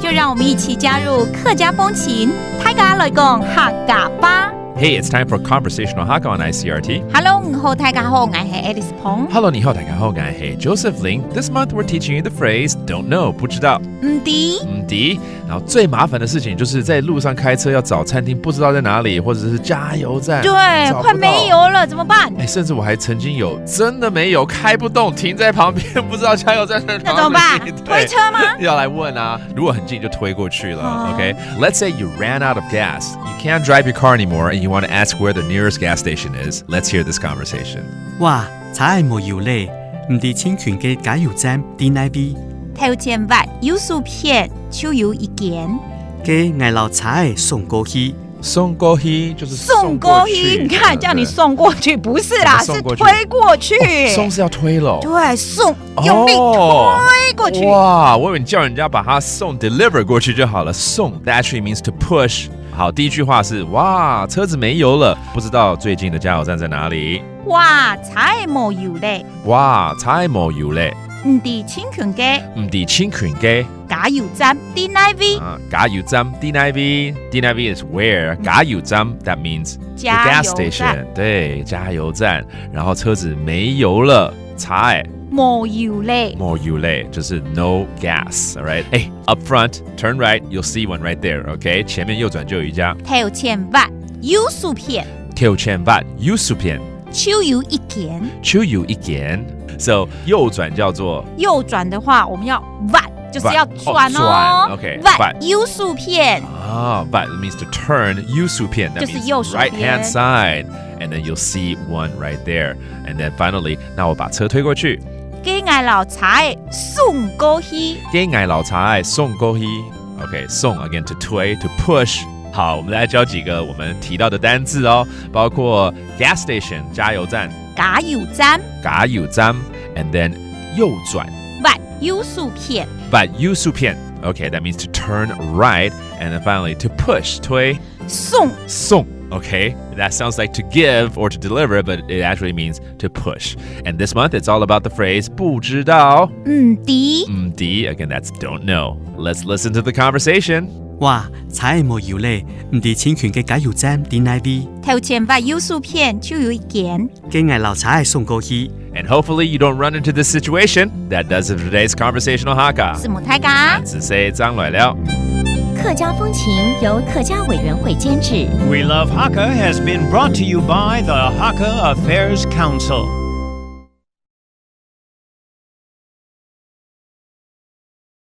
就让我们一起加入客家风情，大家来讲客家吧。Hey, it's time for Conversational Hakka on ICRT. Hello， 你好，大家好，我是 Alice Pong。Hello, 你好，大家好，我是 Joseph Ling. This month we're teaching you the phrase "Don't know", 不知道。唔的。然后最麻烦的事情就是在路上开车要找餐厅，不知道在哪里，或者是加油站，对，快没油了，怎么办？甚至我还曾经有真的没油，开不动，停在旁边，不知道加油站在哪里。那怎么办？推车吗？要来问啊，如果很近就推过去了。Okay, let's say you ran out of gas. You can't drive your car anymore, and you want to ask where the nearest gas station is. Let's hear this conversation. 哇，柴冇油咧，唔伫清泉嘅加油站伫哪邊？頭前挖油薯片，就有一件。嘅嗌老柴送過去。送過去就是送過去，你看叫你送過去，不是啦，是推過去。送是要推咯。對，送用力推過去。哇，我以為你叫人家把它送 deliver 過去就好了。送 that actually means to push。好，第一句話是哇，車子沒油了，不知道最近的加油站在哪裡。哇，柴冇油咧。哇，柴冇油咧。唔伫清泉街，唔伫清泉街加油站伫哪邊？加油站伫哪邊？伫哪邊 is where？ 加油站 that means the gas station。對，加油站。然後車子沒油了，柴冇油咧，冇油咧，就是 no gas。All right， up front turn right， you'll see one right there。OK， 前面右轉就有一家。頭前挖油薯片，頭前挖油薯片，就有一件，就有一件。So 右轉叫做右轉的話，我們要挖，就是要轉哦。OK， 挖油薯片。But it means to turn 油薯片， that 就是右手邊 means right hand side, and then you'll see one right there. And then finally， 那我把車推過去，給嗌老柴送過去，給嗌老柴送過去。OK， 送 again to 推 to push。好，我們來教幾個我們提到的單字哦，包括 gas station 加油站。加油站 and then 右轉挖油薯片挖油薯片 Okay, that means to turn right. And then finally to push 推送 Okay, that sounds like to give or to deliver, but it actually means to push. And this month it's all about the phrase 不知道唔的 Again, that's don't know. Let's listen to the conversation. 哇，柴冇油咧，唔伫清泉嘅加油站伫哪邊？頭前挖油薯片就有一件，嘅嗌老柴送過去。And hopefully you don't run into this situation. That does it for today's Conversational Hakka. 是母太家。自say 張來了。客家風情由客家委員會監製。 We Love Hakka has been brought to you by the Hakka Affairs Council.